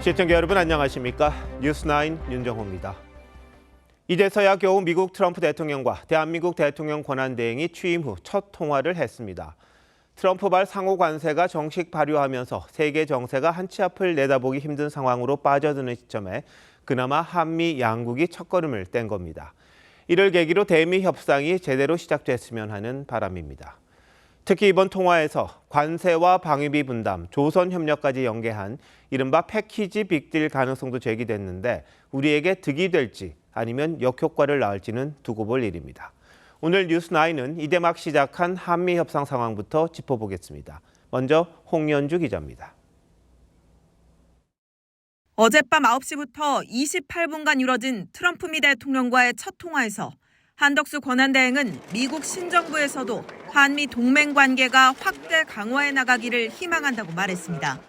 시청자 여러분 안녕하십니까? 뉴스9 윤정호입니다. 이제서야 겨우 미국 트럼프 대통령과 대한민국 대통령 권한대행이 취임 후 첫 통화를 했습니다. 트럼프발 상호 관세가 정식 발효하면서 세계 정세가 한 치 앞을 내다보기 힘든 상황으로 빠져드는 시점에 그나마 한미 양국이 첫걸음을 뗀 겁니다. 이를 계기로 대미 협상이 제대로 시작됐으면 하는 바람입니다. 특히 이번 통화에서 관세와 방위비 분담, 조선 협력까지 연계한 이른바 패키지 빅딜 가능성도 제기됐는데 우리에게 득이 될지 아니면 역효과를 낳을지는 두고 볼 일입니다. 오늘 뉴스9은 이제 막 시작한 한미 협상 상황부터 짚어보겠습니다. 먼저 홍연주 기자입니다. 어젯밤 9시부터 28분간 이뤄진 트럼프 미 대통령과의 첫 통화에서 한덕수 권한대행은 미국 신정부에서도 한미 동맹 관계가 확대 강화해 나가기를 희망한다고 말했습니다.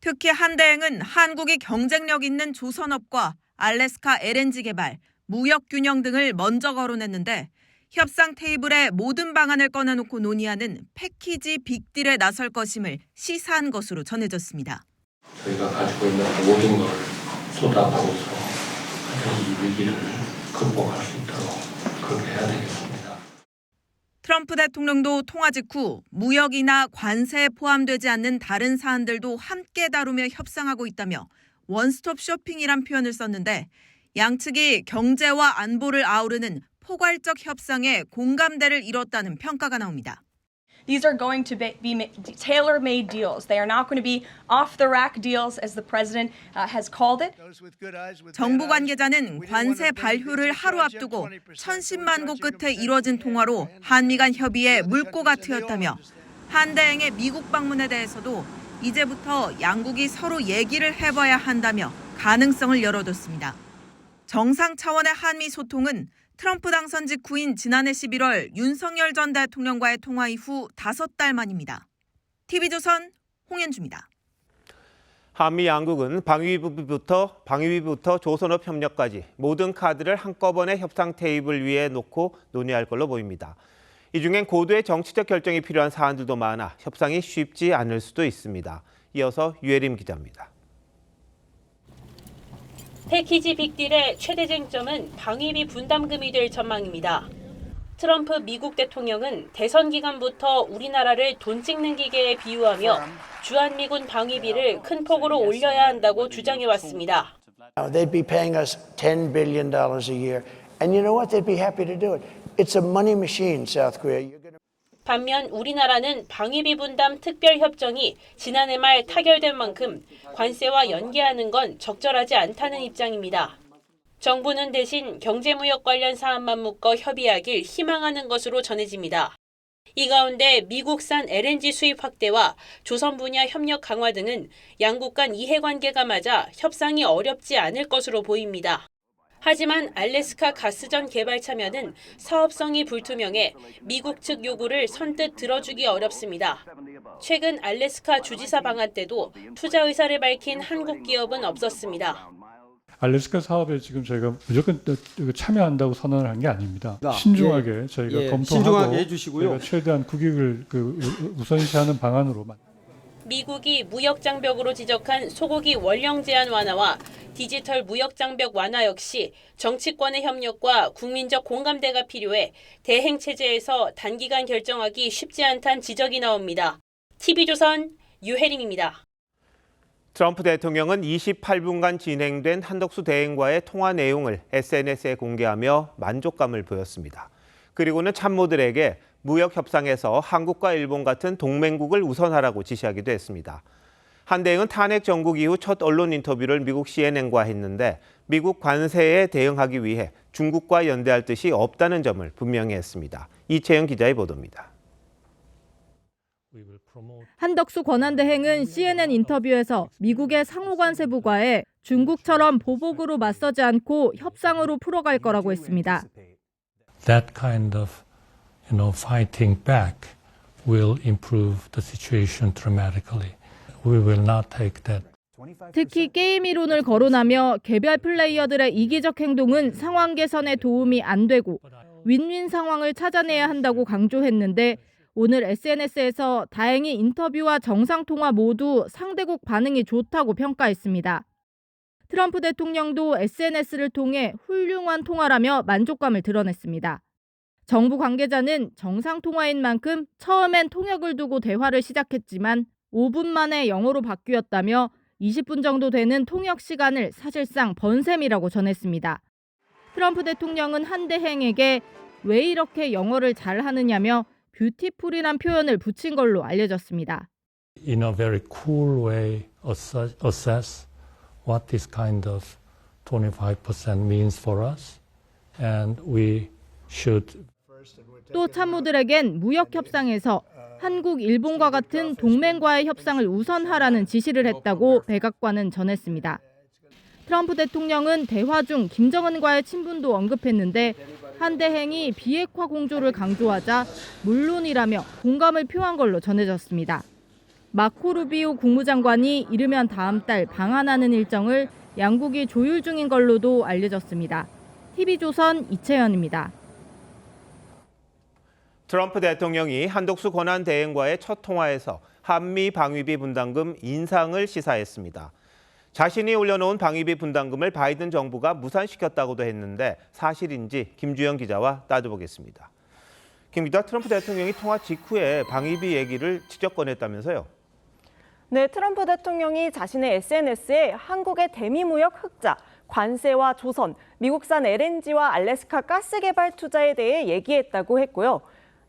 특히 한 대행은 한국이 경쟁력 있는 조선업과 알래스카 LNG 개발, 무역 균형 등을 먼저 거론했는데 협상 테이블에 모든 방안을 꺼내놓고 논의하는 패키지 빅딜에 나설 것임을 시사한 것으로 전해졌습니다. 저희가 가지고 있는 모든 걸 쏟아부어서 이 위기를 극복할 수 있도록 그렇게 해야 되겠습니다. 트럼프 대통령도 통화 직후 무역이나 관세에 포함되지 않는 다른 사안들도 함께 다루며 협상하고 있다며 원스톱 쇼핑이란 표현을 썼는데 양측이 경제와 안보를 아우르는 포괄적 협상에 공감대를 이뤘다는 평가가 나옵니다. These are going to be tailor-made deals. They are not going to be off-the-rack deals, as the president has called it. 정부 관계자는 관세 발효를 하루 앞두고 1010만고 끝에 이뤄진 통화로 한미 간 협의에 물꼬가 트였다며 한 대행의 미국 방문에 대해서도 이제부터 양국이 서로 얘기를 해봐야 한다며 가능성을 열어뒀습니다. 정상 차원의 한미 소통은 트럼프 당선 직후인 지난해 11월 윤석열 전 대통령과의 통화 이후 5달 만입니다. TV조선 홍현주입니다. 한미 양국은 방위비부터 조선업 협력까지 모든 카드를 한꺼번에 협상 테이블 위에 놓고 논의할 걸로 보입니다. 이 중엔 고도의 정치적 결정이 필요한 사안들도 많아 협상이 쉽지 않을 수도 있습니다. 이어서 유혜림 기자입니다. 패키지 빅딜의 최대 쟁점은 방위비 분담금이 될 전망입니다. 트럼프 미국 대통령은 대선 기간부터 우리나라를 돈 찍는 기계에 비유하며 주한미군 방위비를 큰 폭으로 올려야 한다고 주장해왔습니다. They'd be paying us $10 billion a year. And you know what? They'd be happy to do it. It's a money machine, South Korea. 반면 우리나라는 방위비 분담 특별협정이 지난해 말 타결된 만큼 관세와 연계하는 건 적절하지 않다는 입장입니다. 정부는 대신 경제무역 관련 사안만 묶어 협의하길 희망하는 것으로 전해집니다. 이 가운데 미국산 LNG 수입 확대와 조선 분야 협력 강화 등은 양국 간 이해관계가 맞아 협상이 어렵지 않을 것으로 보입니다. 하지만 알래스카 가스전 개발 참여는 사업성이 불투명해 미국 측 요구를 선뜻 들어주기 어렵습니다. 최근 알래스카 주지사 방한 때도 투자 의사를 밝힌 한국 기업은 없었습니다. 알래스카 사업에 지금 저희가 무조건 참여한다고 선언을 한 게 아닙니다. 신중하게 저희가 검토하고 신중하게 해주시고요. 저희가 최대한 국익을 우선시하는 방안으로만. 미국이 무역 장벽으로 지적한 소고기 원령 제한 완화와 디지털 무역 장벽 완화 역시 정치권의 협력과 국민적 공감대가 필요해 대행 체제에서 단기간 결정하기 쉽지 않다는 지적이 나옵니다. TV조선 유혜림입니다. 트럼프 대통령은 28분간 진행된 한덕수 대행과의 통화 내용을 SNS에 공개하며 만족감을 보였습니다. 그리고는 참모들에게 무역 협상에서 한국과 일본 같은 동맹국을 우선하라고 지시하기도 했습니다. 한 대행은 탄핵 정국 이후 첫 언론 인터뷰를 미국 CNN과 했는데 미국 관세에 대응하기 위해 중국과 연대할 뜻이 없다는 점을 분명히 했습니다. 이채영 기자의 보도입니다. 한덕수 권한대행은 CNN 인터뷰에서 미국의 상호관세부과에 중국처럼 보복으로 맞서지 않고 협상으로 풀어갈 거라고 했습니다. That kind of fighting back will improve the situation dramatically. We will not take that. 특히 게임 이론을 거론하며 개별 플레이어들의 이기적 행동은 상황 개선에 도움이 안 되고 윈윈 상황을 찾아내야 한다고 강조했는데 오늘 SNS에서 다행히 인터뷰와 정상통화 모두 상대국 반응이 좋다고 평가했습니다. 트럼프 대통령도 SNS를 통해 훌륭한 통화라며 만족감을 드러냈습니다. 정부 관계자는 정상통화인 만큼 처음엔 통역을 두고 대화를 시작했지만 5분 만에 영어로 바뀌었다며 20분 정도 되는 통역 시간을 사실상 번 셈이라고 전했습니다. 트럼프 대통령은 한대행에게 왜 이렇게 영어를 잘하느냐며 뷰티풀이란 표현을 붙인 걸로 알려졌습니다. In a very cool way, assess what this kind of 25% means for us, and we should. 또 참모들에겐 무역 협상에서 한국, 일본과 같은 동맹과의 협상을 우선하라는 지시를 했다고 백악관은 전했습니다. 트럼프 대통령은 대화 중 김정은과의 친분도 언급했는데 한대행이 비핵화 공조를 강조하자 물론이라며 공감을 표한 걸로 전해졌습니다. 마코 루비오 국무장관이 이르면 다음 달 방한하는 일정을 양국이 조율 중인 걸로도 알려졌습니다. TV조선 이채연입니다. 트럼프 대통령이 한덕수 권한대행과의 첫 통화에서 한미 방위비 분담금 인상을 시사했습니다. 자신이 올려놓은 방위비 분담금을 바이든 정부가 무산시켰다고도 했는데 사실인지 김주영 기자와 따져보겠습니다. 김 기자, 트럼프 대통령이 통화 직후에 방위비 얘기를 직접 꺼냈다면서요? 네, 트럼프 대통령이 자신의 SNS에 한국의 대미무역 흑자, 관세와 조선, 미국산 LNG와 알래스카 가스 개발 투자에 대해 얘기했다고 했고요.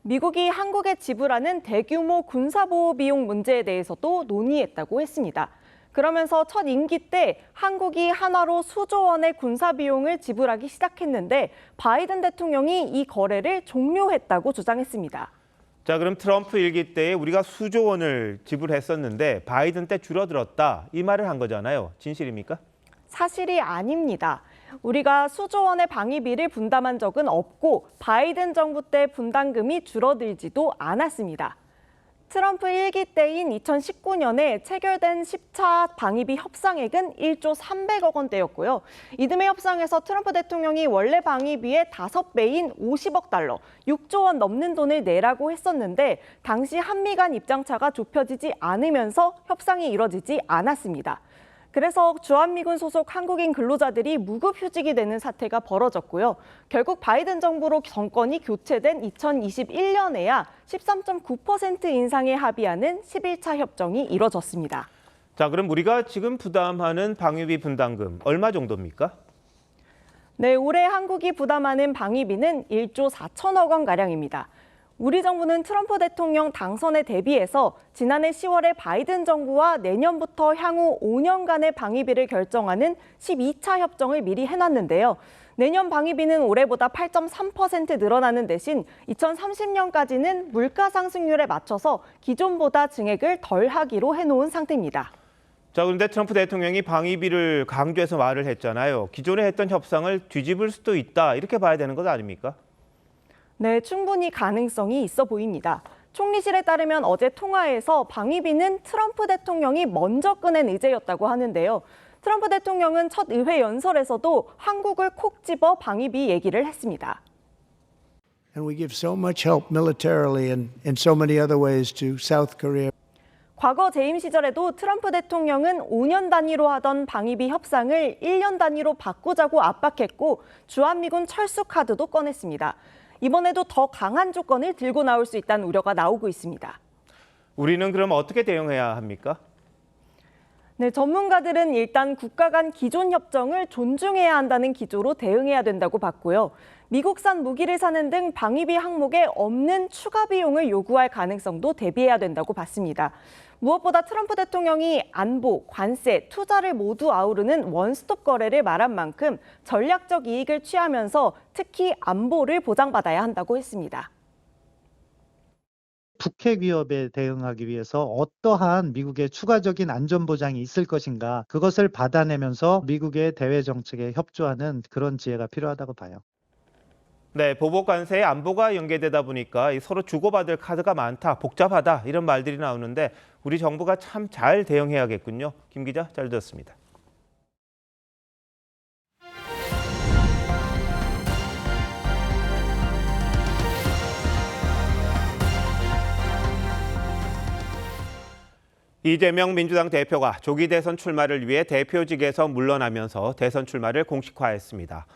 미국이 한국에 지불하는 대규모 군사보호 비용 문제에 대해서도 논의했다고 했습니다. 그러면서 첫 임기 때 한국이 한화로 수조 원의 군사 비용을 지불하기 시작했는데 바이든 대통령이 이 거래를 종료했다고 주장했습니다. 자, 그럼 트럼프 일기 때에 우리가 수조 원을 지불했었는데 바이든 때 줄어들었다, 이 말을 한 거잖아요. 진실입니까? 사실이 아닙니다. 우리가 수조 원의 방위비를 분담한 적은 없고 바이든 정부 때 분담금이 줄어들지도 않았습니다. 트럼프 1기 때인 2019년에 체결된 10차 방위비 협상액은 1조 300억 원대였고요. 이듬해 협상에서 트럼프 대통령이 원래 방위비의 5배인 50억 달러, 6조 원 넘는 돈을 내라고 했었는데 당시 한미 간 입장차가 좁혀지지 않으면서 협상이 이뤄지지 않았습니다. 그래서 주한미군 소속 한국인 근로자들이 무급휴직이 되는 사태가 벌어졌고요. 결국 바이든 정부로 정권이 교체된 2021년에야 13.9% 인상에 합의하는 11차 협정이 이뤄졌습니다. 자, 그럼 우리가 지금 부담하는 방위비 분담금 얼마 정도입니까? 네, 올해 한국이 부담하는 방위비는 1조 4천억 원가량입니다. 우리 정부는 트럼프 대통령 당선에 대비해서 지난해 10월에 바이든 정부와 내년부터 향후 5년간의 방위비를 결정하는 12차 협정을 미리 해놨는데요. 내년 방위비는 올해보다 8.3% 늘어나는 대신 2030년까지는 물가 상승률에 맞춰서 기존보다 증액을 덜 하기로 해놓은 상태입니다. 자, 그런데 트럼프 대통령이 방위비를 강조해서 말을 했잖아요. 기존에 했던 협상을 뒤집을 수도 있다, 이렇게 봐야 되는 것 아닙니까? 네, 충분히 가능성이 있어 보입니다. 총리실에 따르면 어제 통화에서 방위비는 트럼프 대통령이 먼저 꺼낸 의제였다고 하는데요. 트럼프 대통령은 첫 의회 연설에서도 한국을 콕 집어 방위비 얘기를 했습니다. And we give so much help militarily and in so many other ways to South Korea. 과거 재임 시절에도 트럼프 대통령은 5년 단위로 하던 방위비 협상을 1년 단위로 바꾸자고 압박했고 주한미군 철수 카드도 꺼냈습니다. 이번에도 더 강한 조건을 들고 나올 수 있다는 우려가 나오고 있습니다. 우리는 그럼 어떻게 대응해야 합니까? 네, 전문가들은 일단 국가 간 기존 협정을 존중해야 한다는 기조로 대응해야 된다고 봤고요. 미국산 무기를 사는 등 방위비 항목에 없는 추가 비용을 요구할 가능성도 대비해야 된다고 봤습니다. 무엇보다 트럼프 대통령이 안보, 관세, 투자를 모두 아우르는 원스톱 거래를 말한 만큼 전략적 이익을 취하면서 특히 안보를 보장받아야 한다고 했습니다. 북핵 위협에 대응하기 위해서 어떠한 미국의 추가적인 안전 보장이 있을 것인가, 그것을 받아내면서 미국의 대외 정책에 협조하는 그런 지혜가 필요하다고 봐요. 네, 보복 관세에 안보가 연계되다 보니까 서로 주고받을 카드가 많다, 복잡하다, 이런 말들이 나오는데 우리 정부가 참 잘 대응해야겠군요. 김 기자, 잘 들었습니다. 이재명 민주당 대표가 조기 대선 출마를 위해 대표직에서 물러나면서 대선 출마를 공식화했습니다.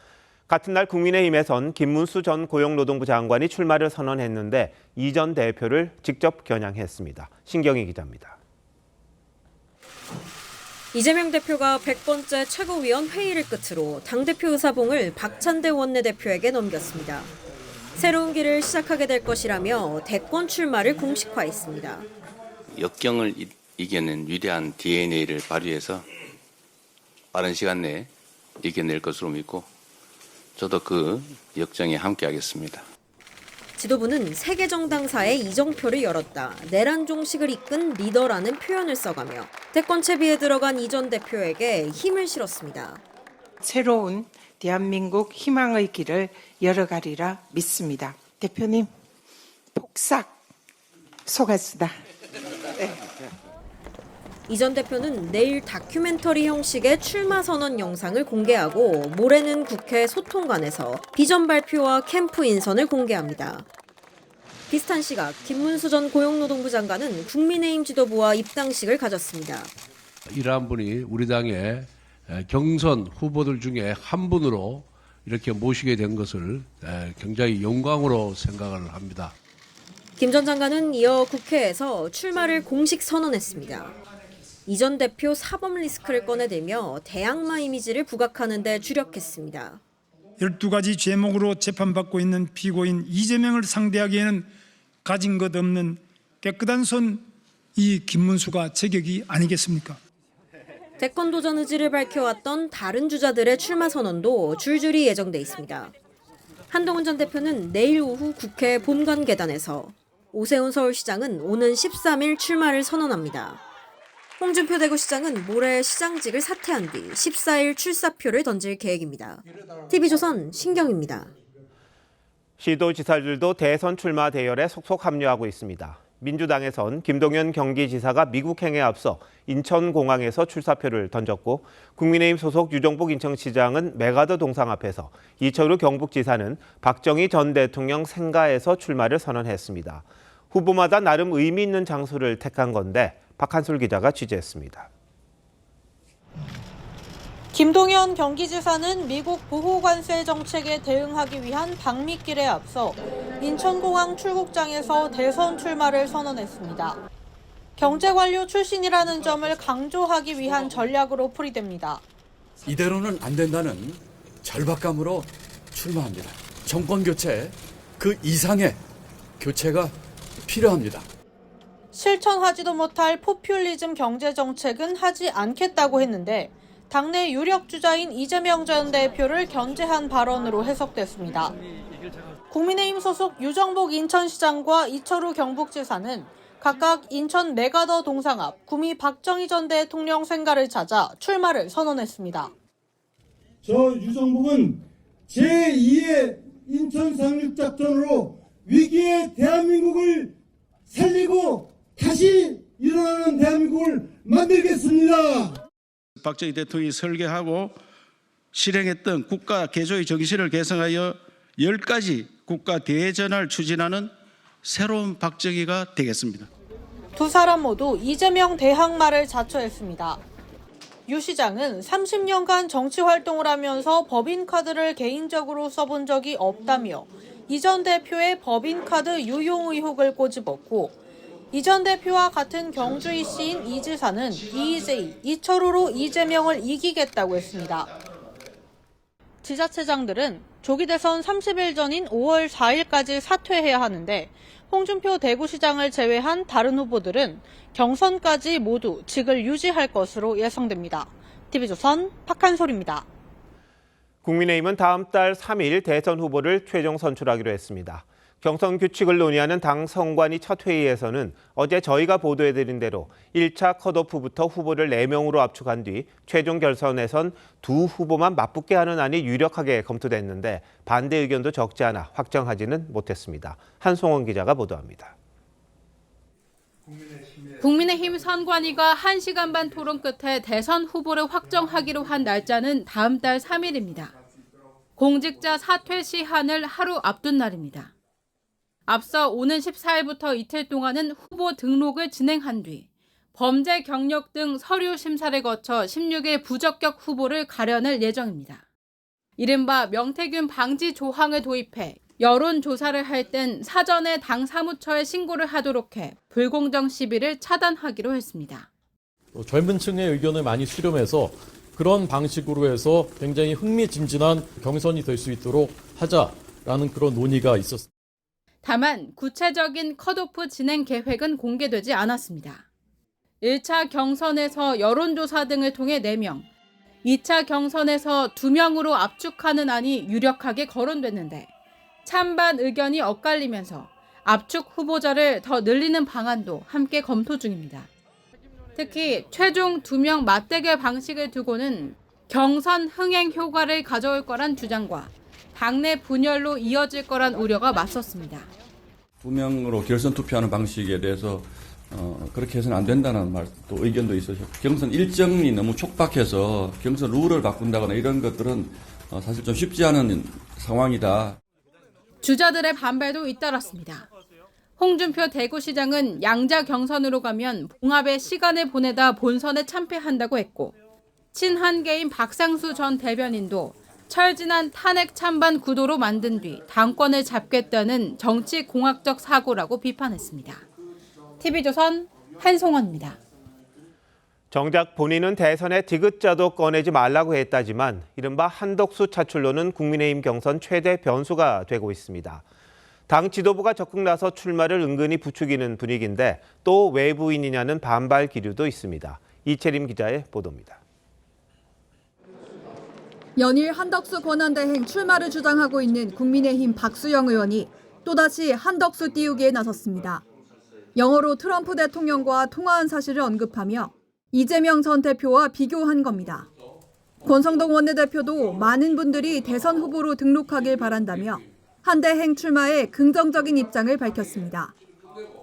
같은 날 국민의힘에선 김문수 전 고용노동부 장관이 출마를 선언했는데 이 전 대표를 직접 겨냥했습니다. 신경희 기자입니다. 이재명 대표가 100번째 최고위원 회의를 끝으로 당대표 의사봉을 박찬대 원내대표에게 넘겼습니다. 새로운 길을 시작하게 될 것이라며 대권 출마를 공식화했습니다. 역경을 이겨낸 위대한 DNA를 발휘해서 빠른 시간 내에 이겨낼 것으로 믿고 저도 그 역정에 함께하겠습니다. 지도부는 세계 정당사에 이정표를 열었다. 내란 종식을 이끈 리더라는 표현을 써가며 대권 채비에 들어간 이 전 대표에게 힘을 실었습니다. 새로운 대한민국 희망의 길을 열어가리라 믿습니다. 대표님, 폭삭 속았수다. 네. 이 전 대표는 내일 다큐멘터리 형식의 출마 선언 영상을 공개하고 모레는 국회 소통관에서 비전 발표와 캠프 인선을 공개합니다. 비슷한 시각 김문수 전 고용노동부 장관은 국민의힘 지도부와 입당식을 가졌습니다. 이러한 분이 우리 당의 경선 후보들 중에 한 분으로 이렇게 모시게 된 것을 굉장히 영광으로 생각을 합니다. 김 전 장관은 이어 국회에서 출마를 공식 선언했습니다. 이 전 대표 사법 리스크를 꺼내들며 대악마 이미지를 부각하는 데 주력했습니다. 12가지 죄목으로 재판받고 있는 피고인 이재명을 상대하기에는 가진 것 없는 깨끗한 손 이 김문수가 제격이 아니겠습니까? 대권 도전 의지를 밝혀왔던 다른 주자들의 출마 선언도 줄줄이 예정돼 있습니다. 한동훈 전 대표는 내일 오후 국회 본관 계단에서, 오세훈 서울시장은 오는 13일 출마를 선언합니다. 홍준표 대구시장은 모레 시장직을 사퇴한 뒤 14일 출사표를 던질 계획입니다. TV조선 신경입니다. 시도지사들도 대선 출마 대열에 속속 합류하고 있습니다. 민주당에선 김동연 경기지사가 미국행에 앞서 인천공항에서 출사표를 던졌고 국민의힘 소속 유정복 인천시장은 메가더 동상 앞에서 이철우 경북지사는 박정희 전 대통령 생가에서 출마를 선언했습니다. 후보마다 나름 의미 있는 장소를 택한 건데 박한솔 기자가 취재했습니다. 김동연 경기지사는 미국 보호관세 정책에 대응하기 위한 방미길에 앞서 인천공항 출국장에서 대선 출마를 선언했습니다. 경제관료 출신이라는 점을 강조하기 위한 전략으로 풀이됩니다. 이대로는 안 된다는 절박감으로 출마합니다. 정권 교체, 그 이상의 교체가 필요합니다. 실천하지도 못할 포퓰리즘 경제 정책은 하지 않겠다고 했는데 당내 유력 주자인 이재명 전 대표를 견제한 발언으로 해석됐습니다. 국민의힘 소속 유정복 인천시장과 이철우 경북지사는 각각 인천 메가더 동상 앞 구미 박정희 전 대통령 생가를 찾아 출마를 선언했습니다. 저 유정복은 제2의 인천 상륙작전으로 위기의 대한민국을 살리고 다시 일어나는 대한민국을 만들겠습니다. 박정희 대통령이 설계하고 실행했던 국가 개조의 정신을 개성하여 10가지 국가 대전을 추진하는 새로운 박정희가 되겠습니다. 두 사람 모두 이재명 대항마를 자처했습니다. 유 시장은 30년간 정치 활동을 하면서 법인카드를 개인적으로 써본 적이 없다며 이 전 대표의 법인카드 유용 의혹을 꼬집었고 이 전 대표와 같은 경주이 씨인 이 지사는 EJ, 이철우로 이재명을 이기겠다고 했습니다. 지자체장들은 조기 대선 30일 전인 5월 4일까지 사퇴해야 하는데 홍준표 대구시장을 제외한 다른 후보들은 경선까지 모두 직을 유지할 것으로 예상됩니다. TV조선 박한솔입니다. 국민의힘은 다음 달 3일 대선 후보를 최종 선출하기로 했습니다. 경선 규칙을 논의하는 당 선관위 첫 회의에서는 어제 저희가 보도해드린 대로 1차 컷오프부터 후보를 4명으로 압축한 뒤 최종 결선에선 두 후보만 맞붙게 하는 안이 유력하게 검토됐는데 반대 의견도 적지 않아 확정하지는 못했습니다. 한송원 기자가 보도합니다. 국민의힘 선관위가 1시간 반 토론 끝에 대선 후보를 확정하기로 한 날짜는 다음 달 3일입니다. 공직자 사퇴 시한을 하루 앞둔 날입니다. 앞서 오는 14일부터 이틀 동안은 후보 등록을 진행한 뒤 범죄 경력 등 서류 심사를 거쳐 16일 부적격 후보를 가려낼 예정입니다. 이른바 명태균 방지 조항을 도입해 여론조사를 할 땐 사전에 당 사무처에 신고를 하도록 해 불공정 시비를 차단하기로 했습니다. 젊은 층의 의견을 많이 수렴해서 그런 방식으로 해서 굉장히 흥미진진한 경선이 될 수 있도록 하자라는 그런 논의가 있었습니다. 다만 구체적인 컷오프 진행 계획은 공개되지 않았습니다. 1차 경선에서 여론조사 등을 통해 4명, 2차 경선에서 2명으로 압축하는 안이 유력하게 거론됐는데 찬반 의견이 엇갈리면서 압축 후보자를 더 늘리는 방안도 함께 검토 중입니다. 특히 최종 2명 맞대결 방식을 두고는 경선 흥행 효과를 가져올 거란 주장과 당내 분열로 이어질 거란 우려가 맞섰습니다. 2명으로 결선 투표하는 방식에 대해서 그렇게 해서는 안 된다는 또 의견도 있으셨고, 경선 일정이 너무 촉박해서 경선 룰을 바꾼다거나 이런 것들은 사실 좀 쉽지 않은 상황이다. 주자들의 반발도 잇따랐습니다. 홍준표 대구시장은 양자 경선으로 가면 봉합에 시간을 보내다 본선에 참패한다고 했고, 친한계인 박상수 전 대변인도 철진한 탄핵 찬반 구도로 만든 뒤 당권을 잡겠다는 정치 공학적 사고라고 비판했습니다. TV조선 한송원입니다. 정작 본인은 대선에 디귿자도 꺼내지 말라고 했다지만 이른바 한덕수 차출로는 국민의힘 경선 최대 변수가 되고 있습니다. 당 지도부가 적극 나서 출마를 은근히 부추기는 분위기인데 또 외부인이냐는 반발 기류도 있습니다. 이채림 기자의 보도입니다. 연일 한덕수 권한대행 출마를 주장하고 있는 국민의힘 박수영 의원이 또다시 한덕수 띄우기에 나섰습니다. 영어로 트럼프 대통령과 통화한 사실을 언급하며 이재명 전 대표와 비교한 겁니다. 권성동 원내대표도 많은 분들이 대선 후보로 등록하길 바란다며 한대행 출마에 긍정적인 입장을 밝혔습니다.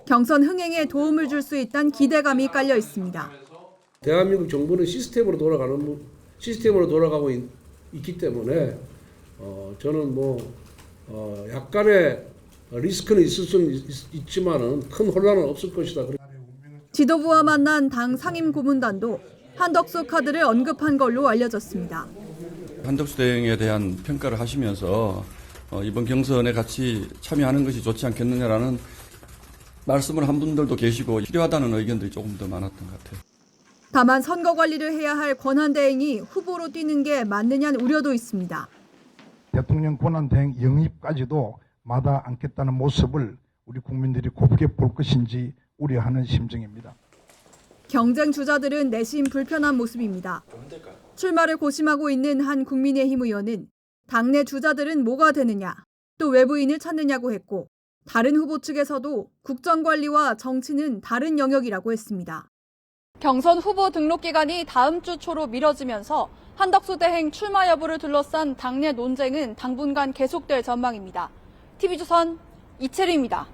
경선 흥행에 도움을 줄 수 있다는 기대감이 깔려 있습니다. 대한민국 정부는 시스템으로 돌아가고 있기 때문에 저는 약간의 리스크는 있을 수는 있지만은 큰 혼란은 없을 것이다. 지도부와 만난 당 상임 고문단도 한덕수 카드를 언급한 걸로 알려졌습니다. 한덕수 대행에 대한 평가를 하시면서 이번 경선에 같이 참여하는 것이 좋지 않겠느냐라는 말씀을 한 분들도 계시고 필요하다는 의견들이 조금 더 많았던 것 같아요. 다만 선거 관리를 해야 할 권한대행이 후보로 뛰는 게 맞느냐는 우려도 있습니다. 대통령 권한대행 영입까지도 마다 않겠다는 모습을 우리 국민들이 곱게 볼 것인지 우려하는 심정입니다. 경쟁 주자들은 내심 불편한 모습입니다. 출마를 고심하고 있는 한 국민의힘 의원은 당내 주자들은 뭐가 되느냐, 또 외부인을 찾느냐고 했고, 다른 후보 측에서도 국정관리와 정치는 다른 영역이라고 했습니다. 경선 후보 등록 기간이 다음 주 초로 미뤄지면서 한덕수 대행 출마 여부를 둘러싼 당내 논쟁은 당분간 계속될 전망입니다. TV조선 이채리입니다.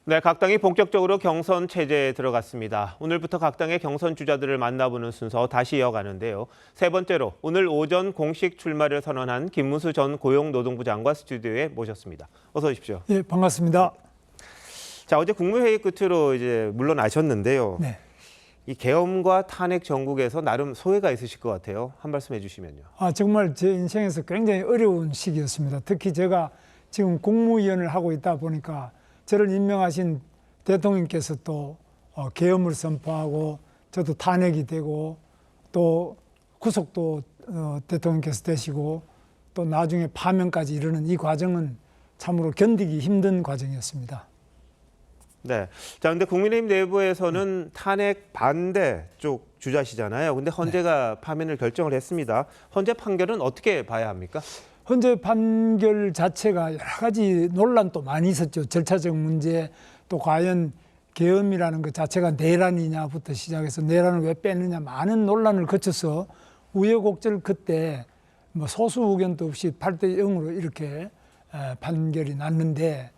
네, 각 당이 본격적으로 경선 체제에 들어갔습니다. 오늘부터 각 당의 경선 주자들을 만나보는 순서 다시 이어가는데요. 세 번째로 오늘 오전 공식 출마를 선언한 김문수 전 고용노동부 장관 스튜디오에 모셨습니다. 어서 오십시오. 예, 반갑습니다. 자, 어제 국무회의 끝으로 이제 물러나셨는데요. 네. 이 계엄과 탄핵 전국에서 나름 소회가 있으실 것 같아요. 한 말씀 해주시면요. 정말 제 인생에서 굉장히 어려운 시기였습니다. 특히 제가 지금 국무위원을 하고 있다 보니까 저를 임명하신 대통령께서 또 계엄을 선포하고 저도 탄핵이 되고 또 구속도 대통령께서 되시고 또 나중에 파면까지 이르는 이 과정은 참으로 견디기 힘든 과정이었습니다. 네. 자, 근데 국민의힘 내부에서는 탄핵 반대 쪽 주자시잖아요. 근데 헌재가 파면을 결정을 했습니다. 헌재 판결은 어떻게 봐야 합니까? 헌재 판결 자체가 여러 가지 논란도 많이 있었죠. 절차적 문제, 또 과연 계엄이라는 것 자체가 내란이냐부터 시작해서 내란을 왜 빼느냐 많은 논란을 거쳐서 우여곡절 그때 소수 의견도 없이 8대 0으로 이렇게 판결이 났는데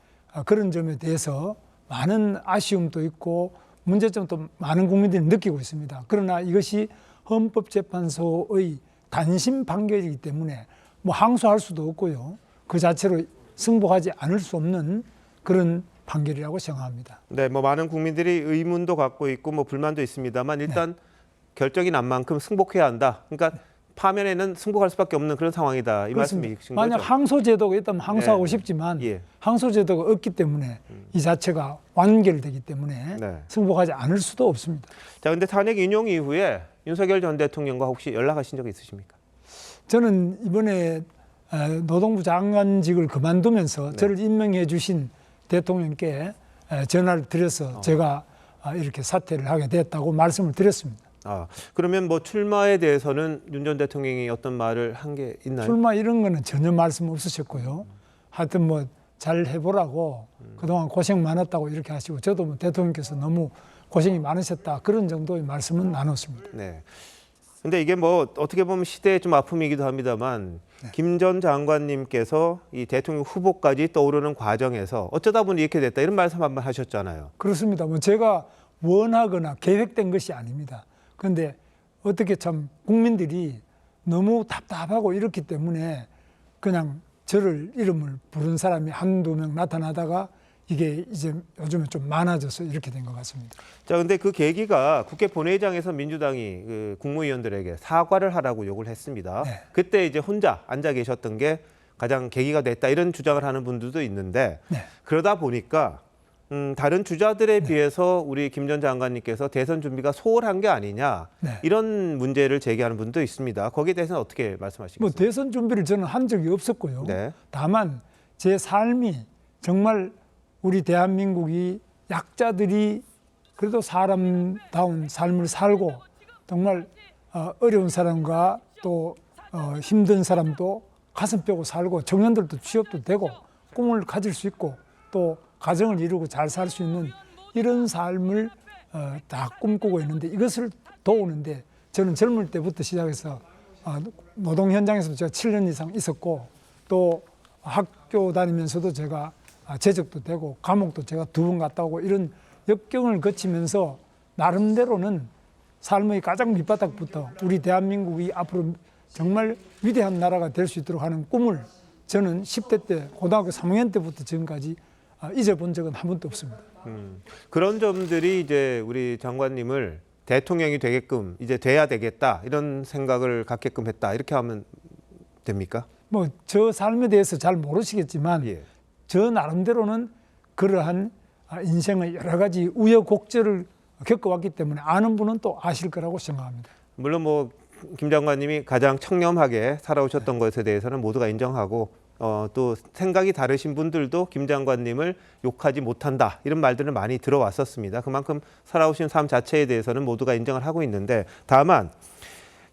그런 점에 대해서 많은 아쉬움도 있고 문제점도 많은 국민들이 느끼고 있습니다. 그러나 이것이 헌법재판소의 단심 판결이기 때문에 항소할 수도 없고요. 그 자체로 승복하지 않을 수 없는 그런 판결이라고 생각합니다. 네, 뭐 많은 국민들이 의문도 갖고 있고 뭐 불만도 있습니다만 일단 결정이 난 만큼 승복해야 한다. 그러니까 파면에는 승복할 수밖에 없는 그런 상황이다. 이 그렇습니다. 말씀이신 만약 거죠? 항소제도가 있다면 항소하고 네. 싶지만 예. 항소제도가 없기 때문에 이 자체가 완결되기 때문에 네. 승복하지 않을 수도 없습니다. 자, 근데 탄핵 인용 이후에 윤석열 전 대통령과 혹시 연락하신 적 있으십니까? 저는 이번에 노동부 장관직을 그만두면서 저를 임명해 주신 대통령께 전화를 드려서 제가 이렇게 사퇴를 하게 됐다고 말씀을 드렸습니다. 그러면 뭐 출마에 대해서는 윤 전 대통령이 어떤 말을 한 게 있나요? 출마 이런 거는 전혀 말씀 없으셨고요. 하여튼 뭐 잘 해보라고 그동안 고생 많았다고 이렇게 하시고 저도 뭐 대통령께서 너무 고생이 많으셨다 그런 정도의 말씀은 나눴습니다. 네. 근데 이게 뭐 어떻게 보면 시대의 좀 아픔이기도 합니다만 김 전 장관님께서 이 대통령 후보까지 떠오르는 과정에서 어쩌다 보니 이렇게 됐다 이런 말씀 한번 하셨잖아요. 그렇습니다. 뭐 제가 원하거나 계획된 것이 아닙니다. 그런데 어떻게 참 국민들이 너무 답답하고 이렇기 때문에 그냥 저를 이름을 부른 사람이 한두 명 나타나다가 이게 이제 요즘에 좀 많아져서 이렇게 된 것 같습니다. 자, 근데 그 계기가 국회 본회의장에서 민주당이 그 국무위원들에게 사과를 하라고 요구를 했습니다. 네. 그때 이제 혼자 앉아 계셨던 게 가장 계기가 됐다 이런 주장을 하는 분들도 있는데 그러다 보니까 다른 주자들에 비해서 우리 김 전 장관님께서 대선 준비가 소홀한 게 아니냐 이런 문제를 제기하는 분도 있습니다. 거기에 대해서는 어떻게 말씀하시겠습니까? 뭐 대선 준비를 저는 한 적이 없었고요. 다만 제 삶이 정말 우리 대한민국이 약자들이 그래도 사람다운 삶을 살고 정말 어려운 사람과 또 힘든 사람도 가슴 펴고 살고 청년들도 취업도 되고 꿈을 가질 수 있고 또 가정을 이루고 잘 살 수 있는 이런 삶을 다 꿈꾸고 있는데 이것을 도우는데 저는 젊을 때부터 시작해서 노동 현장에서도 제가 7년 이상 있었고 또 학교 다니면서도 제가 재적도 되고 감옥도 제가 2번 갔다 오고 이런 역경을 거치면서 나름대로는 삶의 가장 밑바닥부터 우리 대한민국이 앞으로 정말 위대한 나라가 될 수 있도록 하는 꿈을 저는 10대 때 고등학교 3학년 때부터 지금까지 잊어본 적은 한 번도 없습니다. 그런 점들이 이제 우리 장관님을 대통령이 되게끔 이제 돼야 되겠다 이런 생각을 갖게끔 했다 이렇게 하면 됩니까? 뭐 저 삶에 대해서 잘 모르시겠지만 저 나름대로는 그러한 인생의 여러 가지 우여곡절을 겪어왔기 때문에 아는 분은 또 아실 거라고 생각합니다. 물론 뭐 김 장관님이 가장 청렴하게 살아오셨던 것에 대해서는 모두가 인정하고 또 생각이 다르신 분들도 김 장관님을 욕하지 못한다 이런 말들을 많이 들어왔었습니다. 그만큼 살아오신 삶 자체에 대해서는 모두가 인정을 하고 있는데 다만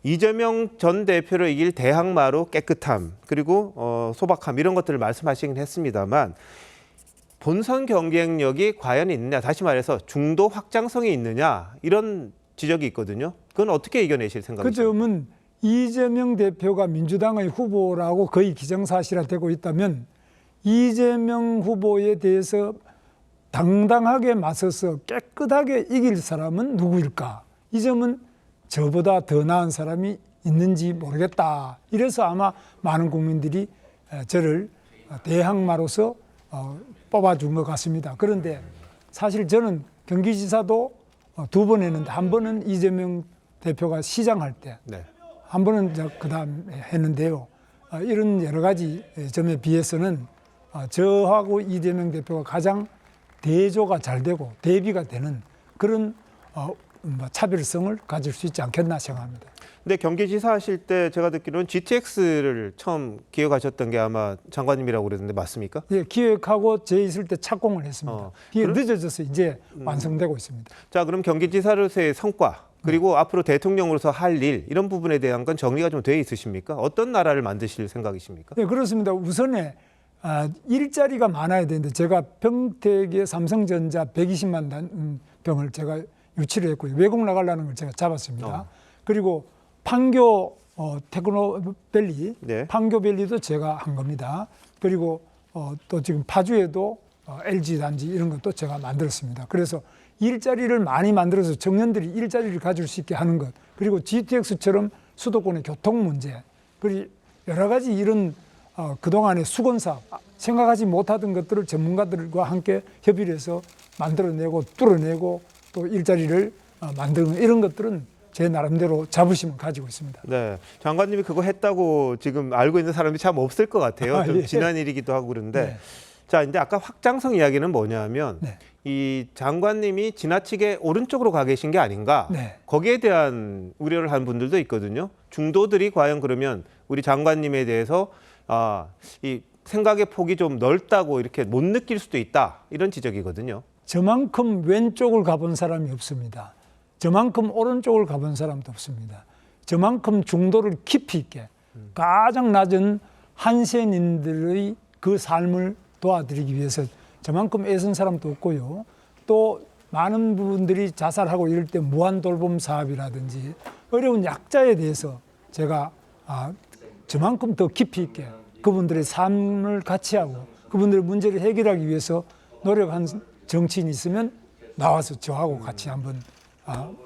이재명 전 대표를 이길 대항마로 깨끗함 그리고 소박함 이런 것들을 말씀하시긴 했습니다만 본선 경쟁력이 과연 있느냐 다시 말해서 중도 확장성이 있느냐 이런 지적이 있거든요. 그건 어떻게 이겨내실 생각이세요? 그 점은 이재명 대표가 민주당의 후보라고 거의 기정사실화되고 있다면 이재명 후보에 대해서 당당하게 맞서서 깨끗하게 이길 사람은 누구일까? 이 점은 저보다 더 나은 사람이 있는지 모르겠다. 이래서 아마 많은 국민들이 저를 대항마로서 뽑아준 것 같습니다. 그런데 사실 저는 경기지사도 2번 했는데 한 번은 이재명 대표가 시장할 때 한 번은 그다음 했는데요. 이런 여러 가지 점에 비해서는 저하고 이재명 대표가 가장 대조가 잘 되고 대비가 되는 그런 차별성을 가질 수 있지 않겠나 생각합니다. 근데 경기지사 하실 때 제가 듣기로는 GTX를 처음 기획하셨던 게 아마 장관님이라고 그러는데 맞습니까? 예, 기획하고 제 있을 때 착공을 했습니다. 이게 늦어져서 이제 완성되고 있습니다. 자, 그럼 경기지사로서의 성과 그리고 앞으로 대통령으로서 할 일 이런 부분에 대한 건 정리가 좀 돼 있으십니까? 어떤 나라를 만드실 생각이십니까? 네, 그렇습니다. 우선에 일자리가 많아야 되는데 제가 평택의 삼성전자 120만 병을 제가 유치를 했고요. 외국 나가려는 걸 제가 잡았습니다. 그리고 판교 테크노밸리, 판교밸리도 제가 한 겁니다. 그리고 또 지금 파주에도 LG 단지 이런 것도 제가 만들었습니다. 그래서 일자리를 많이 만들어서 청년들이 일자리를 가질 수 있게 하는 것, 그리고 GTX처럼 수도권의 교통 문제, 그리고 여러 가지 이런 그동안의 수건사업, 생각하지 못하던 것들을 전문가들과 함께 협의를 해서 만들어내고 뚫어내고 또 일자리를 만드는 이런 것들은 제 나름대로 자부심을 가지고 있습니다. 네, 장관님이 그거 했다고 지금 알고 있는 사람이 참 없을 것 같아요. 좀 예. 지난 일이기도 하고 그런데. 네. 자, 이제 아까 확장성 이야기는 뭐냐면 네. 이 장관님이 지나치게 오른쪽으로 가 계신 게 아닌가. 네. 거기에 대한 우려를 한 분들도 있거든요. 중도들이 과연 그러면 우리 장관님에 대해서 이 생각의 폭이 좀 넓다고 이렇게 못 느낄 수도 있다. 이런 지적이거든요. 저만큼 왼쪽을 가본 사람이 없습니다. 저만큼 오른쪽을 가본 사람도 없습니다. 저만큼 중도를 깊이 있게 가장 낮은 한센인들의 그 삶을 도와드리기 위해서 저만큼 애쓴 사람도 없고요. 또 많은 분들이 자살하고 이럴 때 무한돌봄 사업이라든지 어려운 약자에 대해서 제가 저만큼 더 깊이 있게 그분들의 삶을 같이 하고 그분들의 문제를 해결하기 위해서 노력한 정치인이 있으면 나와서 저하고 같이 한번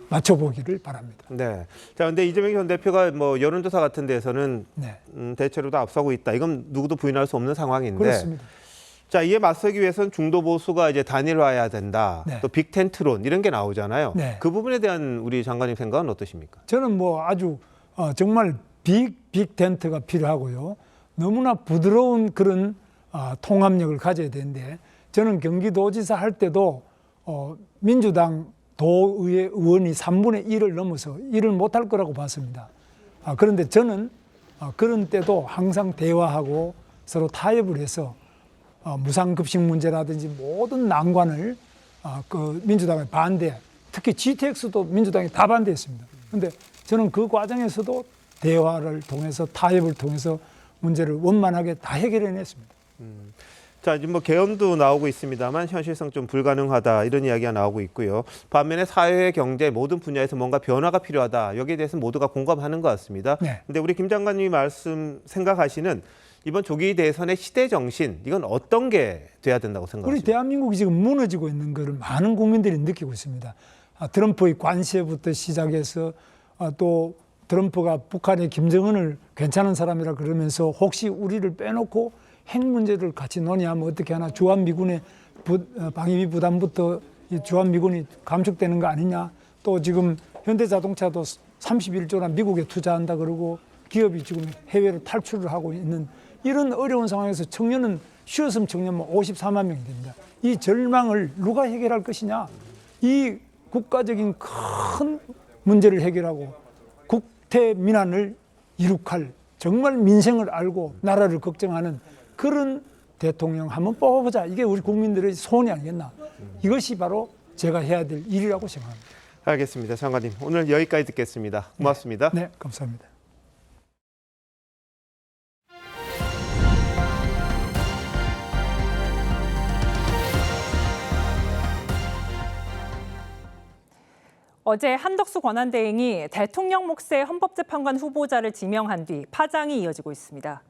맞춰보기를 바랍니다. 네. 자, 근데 이재명 전 대표가 뭐 여론조사 같은 데서는 네. 대체로 다 앞서고 있다. 이건 누구도 부인할 수 없는 상황인데. 그렇습니다. 자, 이에 맞서기 위해서는 중도 보수가 이제 단일화해야 된다. 네. 또 빅텐트론 이런 게 나오잖아요. 네. 그 부분에 대한 우리 장관님 생각은 어떠십니까? 저는 뭐 아주 정말 빅텐트가 필요하고요. 너무나 부드러운 그런 통합력을 가져야 되는데 저는 경기도지사 할 때도 민주당 도의회 의원이 3분의 1을 넘어서 일을 못할 거라고 봤습니다. 그런데 저는 그런 때도 항상 대화하고 서로 타협을 해서 무상급식 문제라든지 모든 난관을 그 민주당의 반대, 특히 GTX도 민주당이 다 반대했습니다. 그런데 저는 그 과정에서도 대화를 통해서 타협을 통해서 문제를 원만하게 다 해결해냈습니다. 자, 지금 뭐 계엄도 나오고 있습니다만 현실성 좀 불가능하다 이런 이야기가 나오고 있고요. 반면에 사회, 경제 모든 분야에서 뭔가 변화가 필요하다. 여기에 대해서는 모두가 공감하는 것 같습니다. 네. 근데 우리 김 장관님이 생각하시는 이번 조기 대선의 시대 정신 이건 어떤 게 돼야 된다고 우리 생각하십니까? 대한민국이 지금 무너지고 있는 것을 많은 국민들이 느끼고 있습니다. 트럼프의 관세부터 시작해서 또 트럼프가 북한의 김정은을 괜찮은 사람이라 그러면서 혹시 우리를 빼놓고 핵 문제를 같이 논의하면 어떻게 하나 주한미군의 방위비 부담부터 주한미군이 감축되는 거 아니냐. 또 지금 현대자동차도 31조나 미국에 투자한다 그러고 기업이 지금 해외로 탈출을 하고 있는 이런 어려운 상황에서 청년은 쉬었으면 청년만 54만 명이 됩니다. 이 절망을 누가 해결할 것이냐. 이 국가적인 큰 문제를 해결하고 국태민안을 이룩할 정말 민생을 알고 나라를 걱정하는 그런 대통령 한번 뽑아보자. 이게 우리 국민들의 소원이 아니겠나. 이것이 바로 제가 해야 될 일이라고 생각합니다. 알겠습니다. 장관님, 오늘 여기까지 듣겠습니다. 고맙습니다. 네, 감사합니다. 어제 한덕수 권한대행이 대통령 몫의 헌법재판관 후보자를 지명한 뒤 파장이 이어지고 있습니다.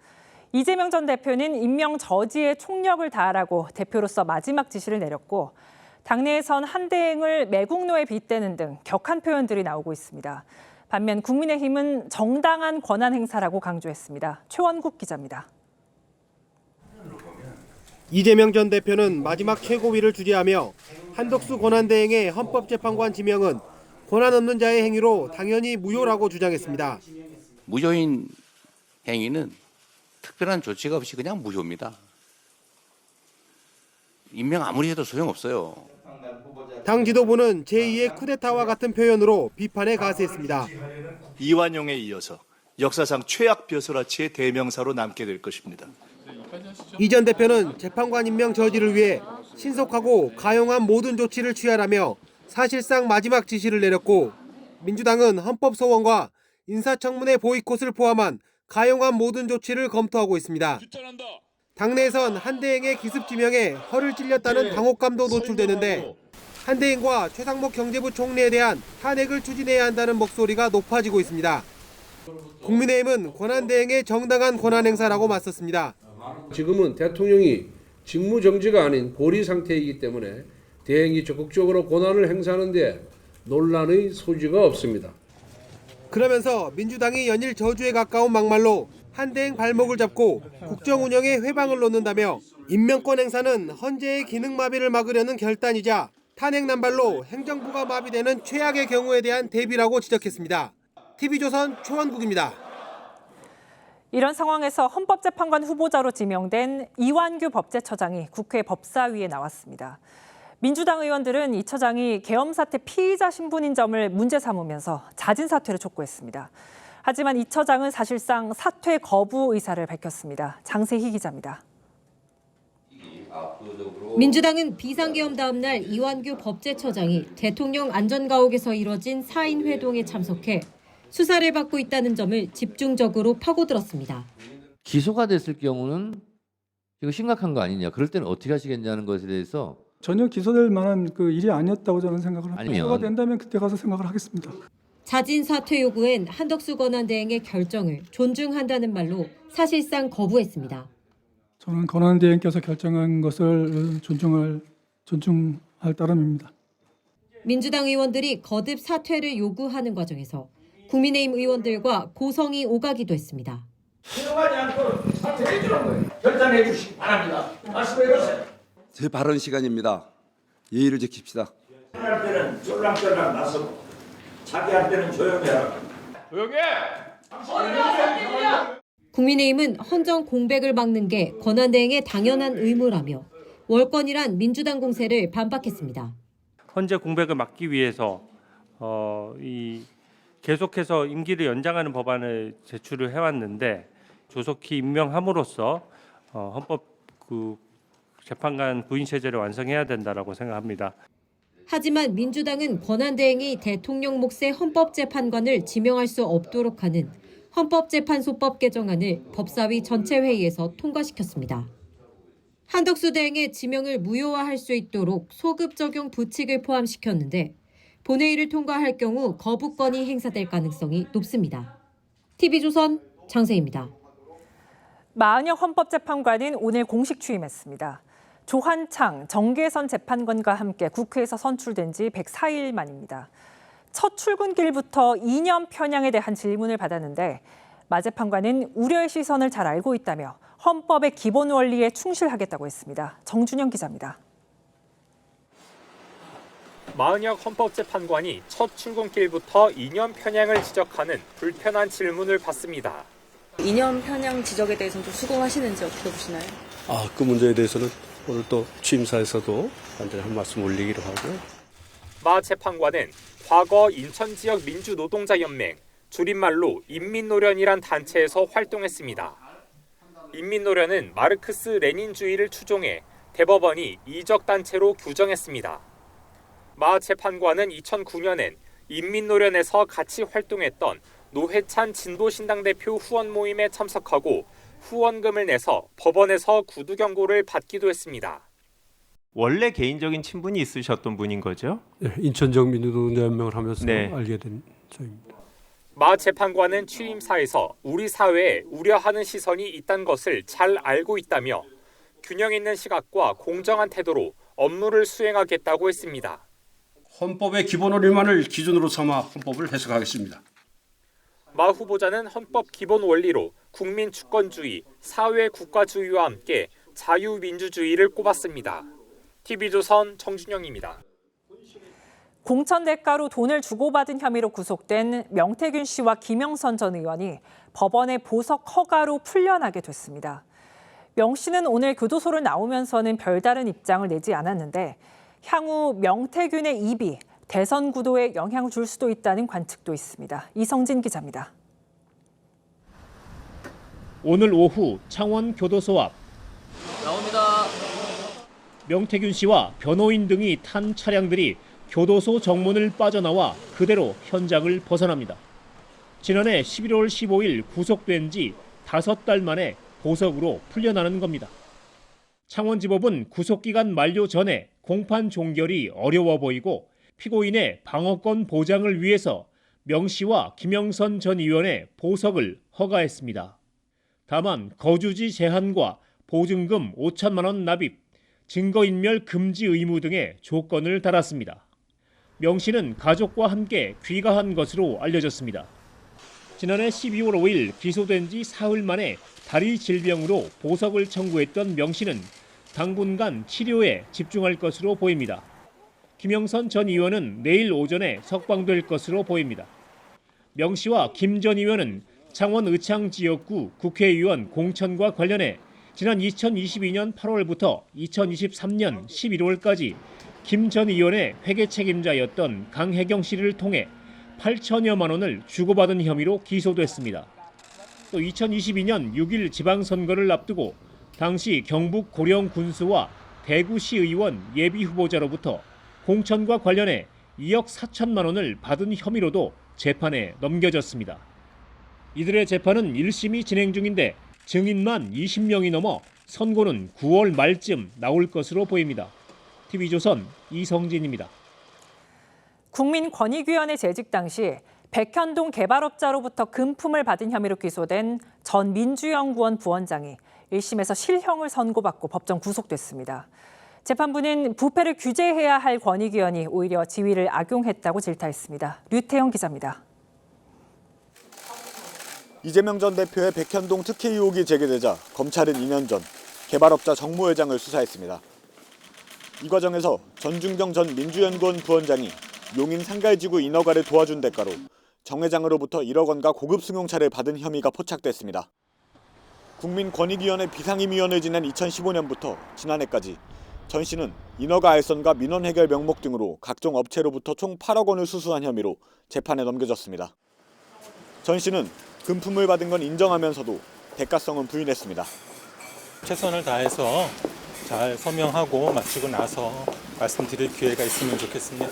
이재명 전 대표는 임명 저지에 총력을 다하라고 대표로서 마지막 지시를 내렸고 당내에선 한대행을 매국노에 빗대는 등 격한 표현들이 나오고 있습니다. 반면 국민의힘은 정당한 권한 행사라고 강조했습니다. 최원국 기자입니다. 이재명 전 대표는 마지막 최고위를 주재하며 한덕수 권한대행의 헌법재판관 지명은 권한 없는 자의 행위로 당연히 무효라고 주장했습니다. 무효인 행위는 특별한 조치가 없이 그냥 무효입니다. 임명 아무리 해도 소용없어요. 당 지도부는 제2의 쿠데타와 같은 표현으로 비판에 가세했습니다. 이완용에 이어서 역사상 최악 벼슬아치의 대명사로 남게 될 것입니다. 이 전 대표는 재판관 임명 저지를 위해 신속하고 가용한 모든 조치를 취하라며 사실상 마지막 지시를 내렸고 민주당은 헌법 소원과 인사청문회 보이콧을 포함한 가용한 모든 조치를 검토하고 있습니다. 당내에선 한대행의 기습 지명에 허를 찔렸다는 당혹감도 노출되는데 한대행과 최상목 경제부 총리에 대한 탄핵을 추진해야 한다는 목소리가 높아지고 있습니다. 국민의힘은 권한대행의 정당한 권한 행사라고 맞섰습니다. 지금은 대통령이 직무정지가 아닌 고리 상태이기 때문에 대행이 적극적으로 권한을 행사하는 데 논란의 소지가 없습니다. 그러면서 민주당이 연일 저주에 가까운 막말로 한 대행 발목을 잡고 국정 운영에 회방을 놓는다며 임명권 행사는 헌재의 기능 마비를 막으려는 결단이자 탄핵 남발로 행정부가 마비되는 최악의 경우에 대한 대비라고 지적했습니다. TV조선 최원국입니다. 이런 상황에서 헌법재판관 후보자로 지명된 이완규 법제처장이 국회 법사위에 나왔습니다. 민주당 의원들은 이 처장이 계엄 사태 피의자 신분인 점을 문제 삼으면서 잦은 사퇴를 촉구했습니다. 하지만 이 처장은 사실상 사퇴 거부 의사를 밝혔습니다. 장세희 기자입니다. 민주당은 비상계엄 다음 날 이완규 법제처장이 대통령 안전가옥에서 이뤄진 4인 회동에 참석해 수사를 받고 있다는 점을 집중적으로 파고들었습니다. 기소가 됐을 경우는 이거 심각한 거 아니냐. 그럴 때는 어떻게 하시겠냐는 것에 대해서 전혀 기소될 만한 그 일이 아니었다고 저는 생각을 합니다. 기소가 된다면 그때 가서 생각을 하겠습니다. 자진 사퇴 요구엔 한덕수 권한대행의 결정을 존중한다는 말로 사실상 거부했습니다. 저는 권한대행께서 결정한 것을 존중할 따름입니다. 민주당 의원들이 거듭 사퇴를 요구하는 과정에서 국민의힘 의원들과 고성이 오가기도 했습니다. 수용하지 않고 사퇴해 주는 거예요. 결단해 주시기 바랍니다. 말씀해 주세요. 제 발언 시간입니다. 예의를 지킵시다. 할 때는 쫄랑쫄랑 나서고 자기 할 때는 조용해라. 조용해! 국민의힘은 헌정 공백을 막는 게 권한대행의 당연한 의무라며 월권이란 민주당 공세를 반박했습니다. 헌재 공백을 막기 위해서 계속해서 임기를 연장하는 법안을 제출을 해왔는데 조속히 임명함으로써 헌법 재판관 부인 체제를 완성해야 된다라고 생각합니다. 하지만 민주당은 권한대행이 대통령 몫의 헌법재판관을 지명할 수 없도록 하는 헌법재판소법 개정안을 법사위 전체 회의에서 통과시켰습니다. 한덕수 대행의 지명을 무효화할 수 있도록 소급 적용 부칙을 포함시켰는데 본회의를 통과할 경우 거부권이 행사될 가능성이 높습니다. TV조선 장세희입니다. 마은혁 헌법재판관은 오늘 공식 취임했습니다. 조한창, 정계선 재판관과 함께 국회에서 선출된 지 104일 만입니다. 첫 출근길부터 이념 편향에 대한 질문을 받았는데 마 재판관은 우려의 시선을 잘 알고 있다며 헌법의 기본 원리에 충실하겠다고 했습니다. 정준영 기자입니다. 마은혁 헌법재판관이 첫 출근길부터 이념 편향을 지적하는 불편한 질문을 받습니다. 이념 편향 지적에 대해서는 좀 수긍하시는지 어떻게 보시나요? 그 문제에 대해서는 오늘 또 취임사에서도 반드시 한 말씀 올리기로 하고요. 마 재판관은 과거 인천지역 민주노동자연맹, 줄임말로 인민노련이란 단체에서 활동했습니다. 인민노련은 마르크스 레닌주의를 추종해 대법원이 이적 단체로 규정했습니다. 마 재판관은 2009년엔 인민노련에서 같이 활동했던 노회찬 진보신당 대표 후원 모임에 참석하고 후원금을 내서 법원에서 구두 경고를 받기도 했습니다. 원래 개인적인 친분이 있으셨던 분인 거죠? 네, 인천지역 민주노동자연맹을 하면서 알게 된 저입니다. 마 재판관은 취임사에서 우리 사회에 우려하는 시선이 있다는 것을 잘 알고 있다며 균형 있는 시각과 공정한 태도로 업무를 수행하겠다고 했습니다. 헌법의 기본 원리만을 기준으로 삼아 헌법을 해석하겠습니다. 마 후보자는 헌법 기본 원리로 국민 주권주의, 사회 국가주의와 함께 자유민주주의를 꼽았습니다. TV조선 정준영입니다. 공천 대가로 돈을 주고받은 혐의로 구속된 명태균 씨와 김영선 전 의원이 법원의 보석 허가로 풀려나게 됐습니다. 명 씨는 오늘 교도소를 나오면서는 별다른 입장을 내지 않았는데 향후 명태균의 입이 대선 구도에 영향을 줄 수도 있다는 관측도 있습니다. 이성진 기자입니다. 오늘 오후 창원 교도소 앞 나옵니다. 명태균 씨와 변호인 등이 탄 차량들이 교도소 정문을 빠져나와 그대로 현장을 벗어납니다. 지난해 11월 15일 구속된 지 5달 만에 보석으로 풀려나는 겁니다. 창원지법은 구속기간 만료 전에 공판 종결이 어려워 보이고 피고인의 방어권 보장을 위해서 명 씨와 김영선 전 의원의 보석을 허가했습니다. 다만 거주지 제한과 보증금 5천만 원 납입, 증거인멸 금지 의무 등의 조건을 달았습니다. 명 씨는 가족과 함께 귀가한 것으로 알려졌습니다. 지난해 12월 5일 기소된 지 사흘 만에 다리 질병으로 보석을 청구했던 명 씨는 당분간 치료에 집중할 것으로 보입니다. 김영선 전 의원은 내일 오전에 석방될 것으로 보입니다. 명 씨와 김 전 의원은 창원 의창 지역구 국회의원 공천과 관련해 지난 2022년 8월부터 2023년 11월까지 김 전 의원의 회계 책임자였던 강혜경 씨를 통해 8천여만 원을 주고받은 혐의로 기소됐습니다. 또 2022년 6일 지방선거를 앞두고 당시 경북 고령 군수와 대구시의원 예비후보자로부터 공천과 관련해 2억 4천만 원을 받은 혐의로도 재판에 넘겨졌습니다. 이들의 재판은 1심이 진행 중인데 증인만 20명이 넘어 선고는 9월 말쯤 나올 것으로 보입니다. TV조선 이성진입니다. 국민권익위원회 재직 당시 백현동 개발업자로부터 금품을 받은 혐의로 기소된 전 민주연구원 부원장이 1심에서 실형을 선고받고 법정 구속됐습니다. 재판부는 부패를 규제해야 할 권익위원이 오히려 지위를 악용했다고 질타했습니다. 류태영 기자입니다. 이재명 전 대표의 백현동 특혜 의혹이 제기되자 검찰은 2년 전 개발업자 정모 회장을 수사했습니다. 이 과정에서 전준경 전 민주연구원 부원장이 용인 상갈지구 인허가를 도와준 대가로 정 회장으로부터 1억 원과 고급 승용차를 받은 혐의가 포착됐습니다. 국민권익위원회 비상임위원을 지낸 2015년부터 지난해까지 전 씨는 인허가 알선과 민원 해결 명목 등으로 각종 업체로부터 총 8억 원을 수수한 혐의로 재판에 넘겨졌습니다. 전 씨는 금품을 받은 건 인정하면서도 대가성은 부인했습니다. 최선을 다해서 잘 서명하고 마치고 나서 말씀드릴 기회가 있으면 좋겠습니다.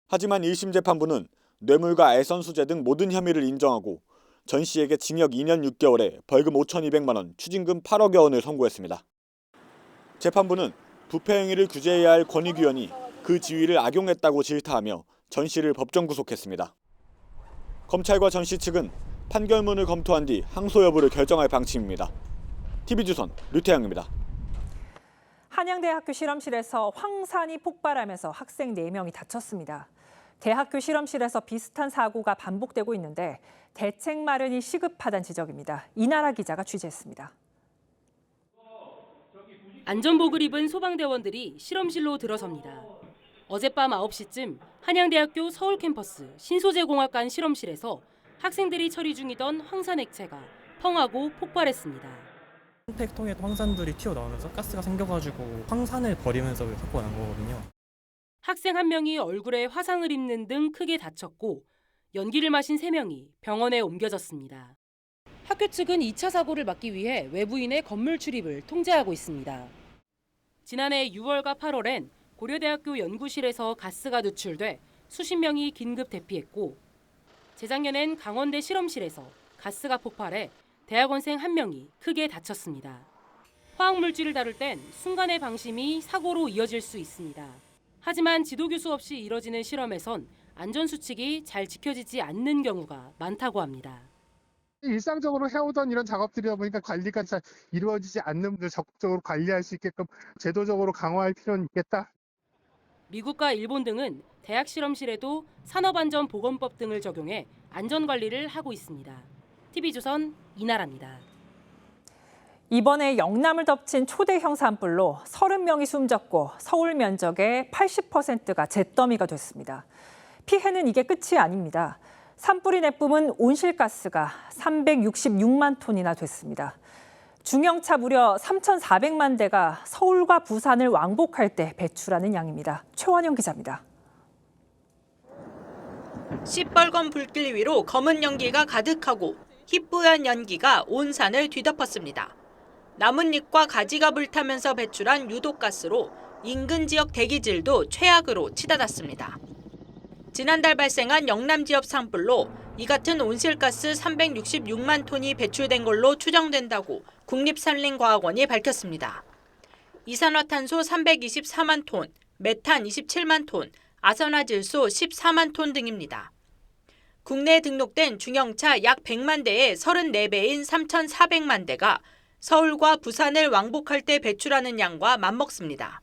하지만 1심 재판부는 뇌물과 알선수재 등 모든 혐의를 인정하고 전 씨에게 징역 2년 6개월에 벌금 5,200만 원, 추징금 8억여 원을 선고했습니다. 재판부는 부패 행위를 규제해야 할 권익위원이 그 지위를 악용했다고 질타하며 전 씨를 법정 구속했습니다. 검찰과 전 씨 측은 판결문을 검토한 뒤 항소 여부를 결정할 방침입니다. TV조선 류태양입니다. 한양대학교 실험실에서 황산이 폭발하면서 학생 4명이 다쳤습니다. 대학교 실험실에서 비슷한 사고가 반복되고 있는데 대책 마련이 시급하다는 지적입니다. 이나라 기자가 취재했습니다. 안전복을 입은 소방대원들이 실험실로 들어섭니다. 어젯밤 9시쯤 한양대학교 서울 캠퍼스 신소재공학관 실험실에서 학생들이 처리 중이던 황산 액체가 펑하고 폭발했습니다. 팩통에 황산들이 튀어나오면서 가스가 생겨가지고 황산을 버리면서 사고가 난 거거든요. 학생 1명이 얼굴에 화상을 입는 등 크게 다쳤고 연기를 마신 3명이 병원에 옮겨졌습니다. 학교 측은 2차 사고를 막기 위해 외부인의 건물 출입을 통제하고 있습니다. 지난해 6월과 8월엔 고려대학교 연구실에서 가스가 누출돼 수십 명이 긴급 대피했고 재작년엔 강원대 실험실에서 가스가 폭발해 대학원생 1명이 크게 다쳤습니다. 화학물질을 다룰 땐 순간의 방심이 사고로 이어질 수 있습니다. 하지만 지도교수 없이 이뤄지는 실험에선 안전수칙이 잘 지켜지지 않는 경우가 많다고 합니다. 일상적으로 해오던 이런 작업들이다 보니까 관리가 잘 이루어지지 않는 분들 적극적으로 관리할 수 있게끔 제도적으로 강화할 필요는 있겠다. 미국과 일본 등은 대학 실험실에도 산업안전보건법 등을 적용해 안전관리를 하고 있습니다. TV조선 이나라입니다. 이번에 영남을 덮친 초대형 산불로 30명이 숨졌고 서울 면적의 80%가 잿더미가 됐습니다. 피해는 이게 끝이 아닙니다. 산불이 내뿜은 온실가스가 366만 톤이나 됐습니다. 중형차 무려 3,400만 대가 서울과 부산을 왕복할 때 배출하는 양입니다. 최원영 기자입니다. 시뻘건 불길 위로 검은 연기가 가득하고 희뿌연 연기가 온 산을 뒤덮었습니다. 나뭇잎과 가지가 불타면서 배출한 유독가스로 인근 지역 대기질도 최악으로 치닫았습니다. 지난달 발생한 영남 지역 산불로 이 같은 온실가스 366만 톤이 배출된 걸로 추정된다고 국립산림과학원이 밝혔습니다. 이산화탄소 324만 톤, 메탄 27만 톤, 아산화질소 14만 톤 등입니다. 국내에 등록된 중형차 약 100만 대의 34배인 3,400만 대가 서울과 부산을 왕복할 때 배출하는 양과 맞먹습니다.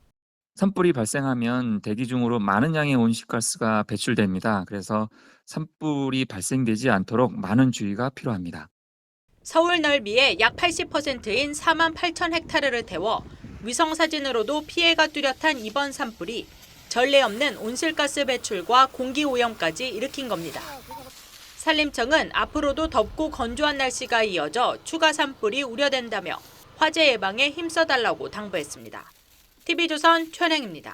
산불이 발생하면 대기 중으로 많은 양의 온실가스가 배출됩니다. 그래서 산불이 발생되지 않도록 많은 주의가 필요합니다. 서울 넓이의 약 80%인 4만 8천 헥타르를 태워 위성사진으로도 피해가 뚜렷한 이번 산불이 전례 없는 온실가스 배출과 공기오염까지 일으킨 겁니다. 산림청은 앞으로도 덥고 건조한 날씨가 이어져 추가 산불이 우려된다며 화재 예방에 힘써달라고 당부했습니다. TV조선 최은행입니다.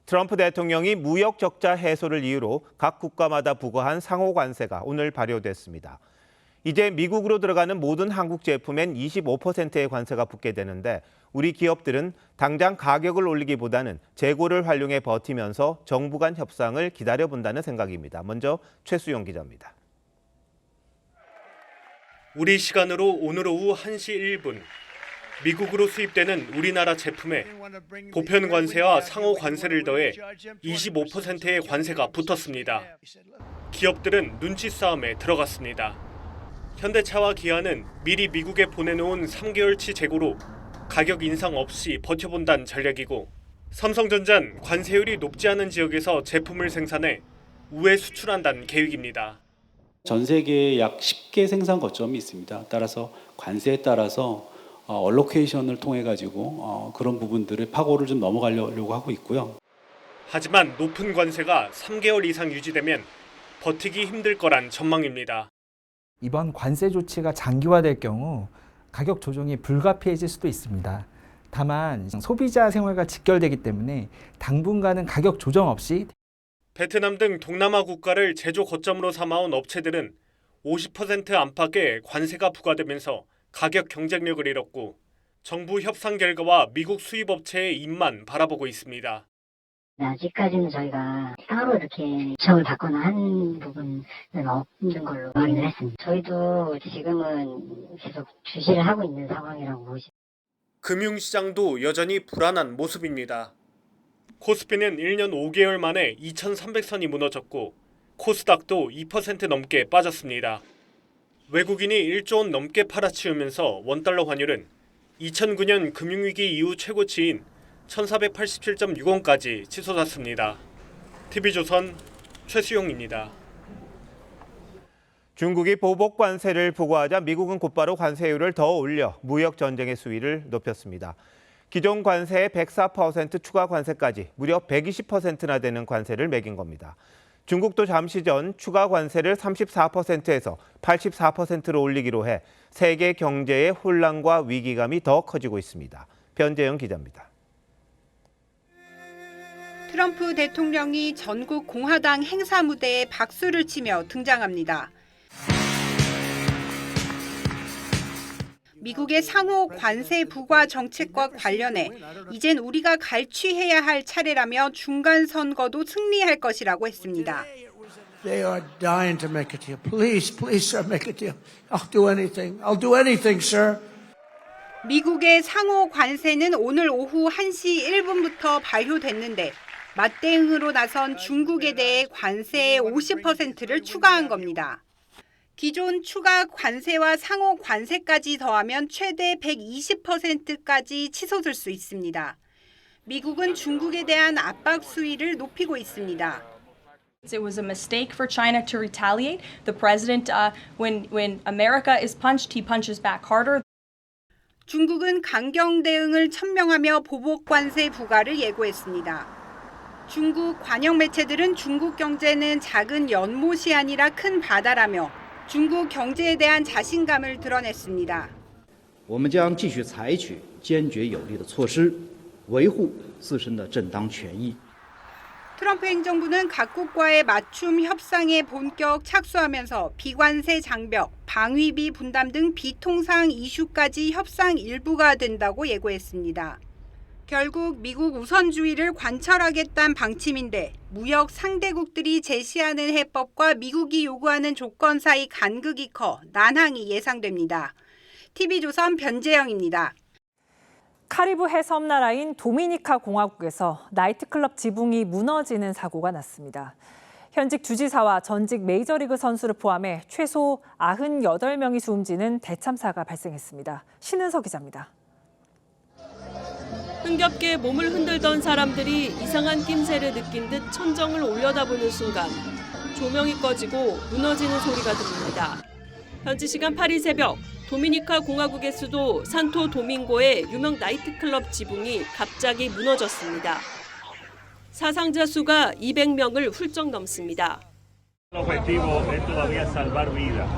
트럼프 대통령이 무역 적자 해소를 이유로 각 국가마다 부과한 상호 관세가 오늘 발효됐습니다. 이제 미국으로 들어가는 모든 한국 제품엔 25%의 관세가 붙게 되는데 우리 기업들은 당장 가격을 올리기보다는 재고를 활용해 버티면서 정부 간 협상을 기다려본다는 생각입니다. 먼저 최수용 기자입니다. 우리 시간으로 오늘 오후 1시 1분. 미국으로 수입되는 우리나라 제품에 보편 관세와 상호 관세를 더해 25%의 관세가 붙었습니다. 기업들은 눈치 싸움에 들어갔습니다. 현대차와 기아는 미리 미국에 보내놓은 3개월치 재고로 가격 인상 없이 버텨본다는 전략이고 삼성전자는 관세율이 높지 않은 지역에서 제품을 생산해 우회 수출한다는 계획입니다. 전 세계에 약 10개 생산 거점이 있습니다. 따라서 관세에 따라서 얼로케이션을 통해 가지고 그런 부분들의 파고를 좀 넘어가려고 하고 있고요. 하지만 높은 관세가 3개월 이상 유지되면 버티기 힘들 거란 전망입니다. 이번 관세 조치가 장기화될 경우 가격 조정이 불가피해질 수도 있습니다. 다만 소비자 생활과 직결되기 때문에 당분간은 가격 조정 없이 베트남 등 동남아 국가를 제조 거점으로 삼아온 업체들은 50% 안팎의 관세가 부과되면서 가격 경쟁력을 잃었고 정부 협상 결과와 미국 수입 업체의 입만 바라보고 있습니다. 아직까지는 저희가 따로 이렇게 지적을 받거나 한 부분은 없는 걸로 확인을 했습니다. 저희도 지금은 계속 주시를 하고 있는 상황이라고 보시죠. 금융시장도 여전히 불안한 모습입니다. 코스피는 1년 5개월 만에 2,300선이 무너졌고 코스닥도 2% 넘게 빠졌습니다. 외국인이 1조 원 넘게 팔아치우면서 원달러 환율은 2009년 금융위기 이후 최고치인 1487.6원까지 치솟았습니다. TV조선 최수용입니다. 중국이 보복 관세를 부과하자 미국은 곧바로 관세율을 더 올려 무역 전쟁의 수위를 높였습니다. 기존 관세의 104% 추가 관세까지 무려 120%나 되는 관세를 매긴 겁니다. 중국도 잠시 전 추가 관세를 34%에서 84%로 올리기로 해 세계 경제의 혼란과 위기감이 더 커지고 있습니다. 변재영 기자입니다. 트럼프 대통령이 전국 공화당 행사 무대에 박수를 치며 등장합니다. 미국의 상호 관세 부과 정책과 관련해 이젠 우리가 갈취해야 할 차례라며 중간 선거도 승리할 것이라고 했습니다. They are dying to make a deal. Please, sir, make a deal. I'll do anything. I'll do anything, sir. 미국의 상호 관세는 오늘 오후 1시 1분부터 발효됐는데 맞대응으로 나선 중국에 대해 관세의 50%를 추가한 겁니다. 기존 추가 관세와 상호 관세까지 더하면 최대 120%까지 치솟을 수 있습니다. 미국은 중국에 대한 압박 수위를 높이고 있습니다. It was a mistake for China to retaliate. The president, when America is punched, he punches back harder. 중국은 강경 대응을 천명하며 보복 관세 부과를 예고했습니다. 중국 관영 매체들은 중국 경제는 작은 연못이 아니라 큰 바다라며 중국 경제에 대한 자신감을 드러냈습니다. 我们将继续采取坚决有力的措施，维护自身的正当权益。 트럼프 행정부는 각국과의 맞춤 협상에 본격 착수하면서 비관세 장벽, 방위비 분담 등 비통상 이슈까지 협상 일부가 된다고 예고했습니다. 결국 미국 우선주의를 관철하겠다는 방침인데 무역 상대국들이 제시하는 해법과 미국이 요구하는 조건 사이 간극이 커 난항이 예상됩니다. TV조선 변재영입니다. 카리브 해섬 나라인 도미니카 공화국에서 나이트클럽 지붕이 무너지는 사고가 났습니다. 현직 주지사와 전직 메이저리그 선수를 포함해 최소 98명이 숨지는 대참사가 발생했습니다. 신은석 기자입니다. 흥겹게 몸을 흔들던 사람들이 이상한 낌새를 느낀 듯 천정을 올려다보는 순간 조명이 꺼지고 무너지는 소리가 들립니다. 현지 시간 8일 새벽 도미니카 공화국의 수도 산토 도밍고의 유명 나이트클럽 지붕이 갑자기 무너졌습니다. 사상자 수가 200명을 훌쩍 넘습니다. El objetivo es todavía salvar vidas.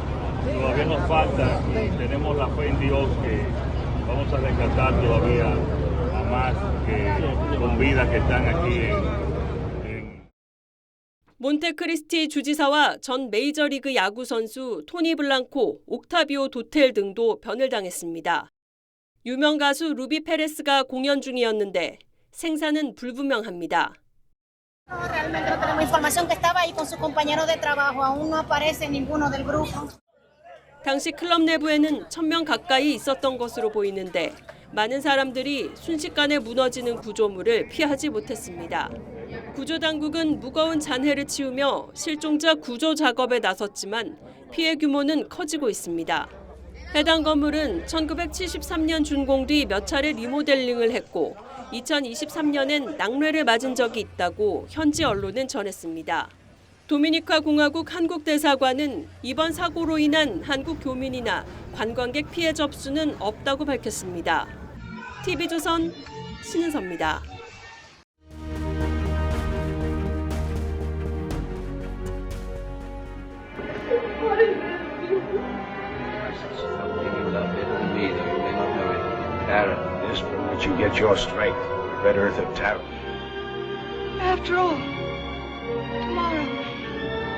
Todavía nos falta y tenemos la fe en Dios que vamos a rescatar todavía a más con vida que están aquí en 몬테크리스티 주지사와 전 메이저리그 야구 선수 토니 블랑코, 옥타비오 도텔 등도 변을 당했습니다. 유명 가수 루비 페레스가 공연 중이었는데 생사는 불분명합니다. Realmente no tenemos información que estaba ahí con sus compañeros de trabajo. Aún no aparece ninguno del grupo. 당시 클럽 내부에는 1000명 가까이 있었던 것으로 보이는데 많은 사람들이 순식간에 무너지는 구조물을 피하지 못했습니다. 구조당국은 무거운 잔해를 치우며 실종자 구조 작업에 나섰지만 피해 규모는 커지고 있습니다. 해당 건물은 1973년 준공 뒤 몇 차례 리모델링을 했고 2023년엔 낙뢰를 맞은 적이 있다고 현지 언론은 전했습니다. 도미니카 공화국 한국대사관은 이번 사고로 인한 한국 교민이나 관광객 피해 접수는 없다고 밝혔습니다. TV조선 신은서입니다. But you get your strength, Red Earth of Terror. After all, tomorrow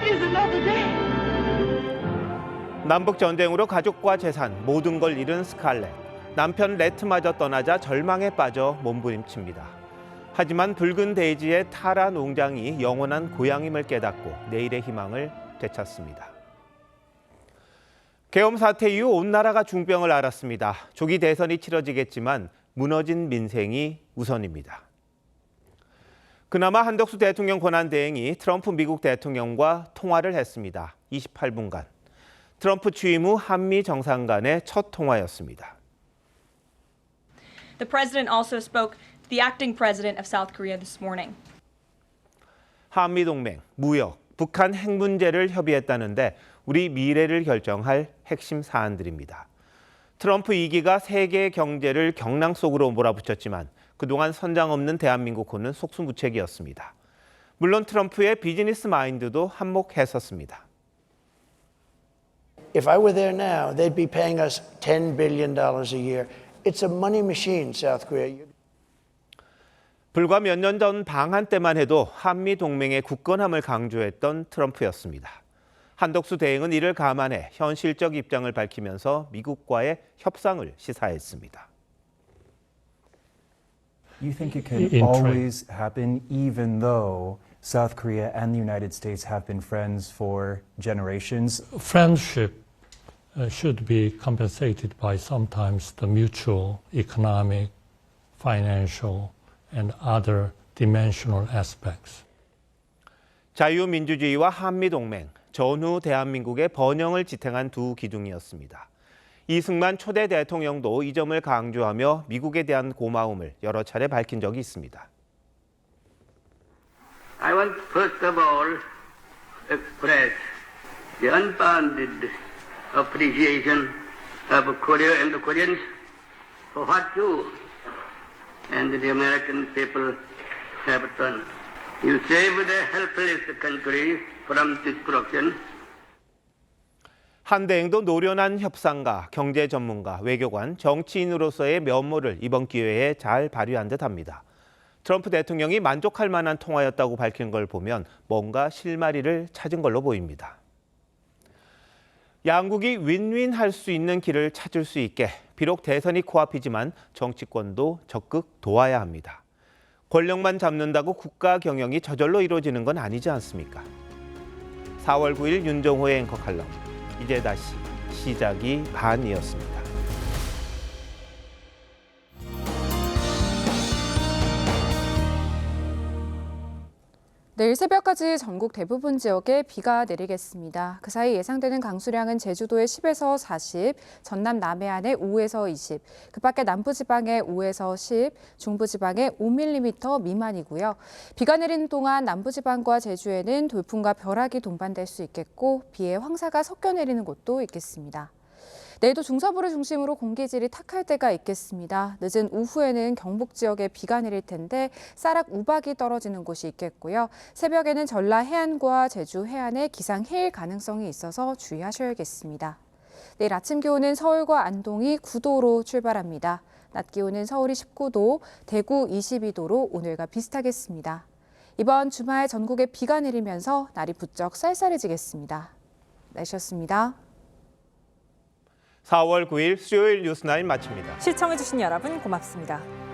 is another day. 남북 전쟁으로 가족과 재산 모든 걸 잃은 스칼렛. 남편 레트마저 떠나자 절망에 빠져 몸부림칩니다. 하지만 붉은 대지의 타라 농장이 영원한 고향임을 깨닫고 내일의 희망을 되찾습니다. 계엄 사태 이후 온 나라가 중병을 앓았습니다. 조기 대선이 치러지겠지만 무너진 민생이 우선입니다. 그나마 한덕수 대통령 권한대행이 트럼프 미국 대통령과 통화를 했습니다. 28분간. 트럼프 취임 후 한미 정상 간의 첫 통화였습니다. The president also spoke to the acting president of South Korea this morning. 한미 동맹, 무역, 북한 핵 문제를 협의했다는데 우리 미래를 결정할 핵심 사안들입니다. 트럼프 2기가 세계 경제를 경랑 속으로 몰아붙였지만 그동안 선장 없는 대한민국호는 속수무책이었습니다. 물론 트럼프의 비즈니스 마인드도 한몫했었습니다. If I were there now, they'd be paying us $10 billion a year. It's a money machine, South Korea. 불과 몇 년 전 방한 때만 해도 한미 동맹의 굳건함을 강조했던 트럼프였습니다. 한덕수 대행은 이를 감안해 현실적 입장을 밝히면서 미국과의 협상을 시사했습니다. You think it can always happen even though South Korea and the United States have been friends for generations? Friendship should be compensated by sometimes the mutual economic, financial, and other dimensional aspects. 자유민주주의와 한미동맹, 전후 대한민국의 번영을 지탱한 두 기둥이었습니다. 이승만 초대 대통령도 이 점을 강조하며 미국에 대한 고마움을 여러 차례 밝힌 적이 있습니다. I want first of all express the unbounded appreciation of Korea and the Koreans for what you and the American people have done. You saved a helpless country from destruction. 한 대행도 노련한 협상가, 경제 전문가, 외교관, 정치인으로서의 면모를 이번 기회에 잘 발휘한 듯합니다. 트럼프 대통령이 만족할 만한 통화였다고 밝힌 걸 보면 뭔가 실마리를 찾은 걸로 보입니다. 양국이 윈윈할 수 있는 길을 찾을 수 있게 비록 대선이 코앞이지만 정치권도 적극 도와야 합니다. 권력만 잡는다고 국가 경영이 저절로 이루어지는 건 아니지 않습니까? 4월 9일 윤정호의 앵커 칼럼. 이제 다시 시작이 반이었습니다. 내일 새벽까지 전국 대부분 지역에 비가 내리겠습니다. 그 사이 예상되는 강수량은 제주도에 10에서 40, 전남 남해안에 5에서 20, 그 밖에 남부지방에 5에서 10, 중부지방에 5mm 미만이고요. 비가 내리는 동안 남부지방과 제주에는 돌풍과 벼락이 동반될 수 있겠고 비에 황사가 섞여 내리는 곳도 있겠습니다. 내일도 중서부를 중심으로 공기질이 탁할 때가 있겠습니다. 늦은 오후에는 경북 지역에 비가 내릴 텐데 쌀락 우박이 떨어지는 곳이 있겠고요. 새벽에는 전라 해안과 제주 해안에 기상해일 가능성이 있어서 주의하셔야겠습니다. 내일 아침 기온은 서울과 안동이 9도로 출발합니다. 낮 기온은 서울이 19도, 대구 22도로 오늘과 비슷하겠습니다. 이번 주말 전국에 비가 내리면서 날이 부쩍 쌀쌀해지겠습니다. 날씨였습니다. 4월 9일 수요일 뉴스9 마칩니다. 시청해주신 여러분 고맙습니다.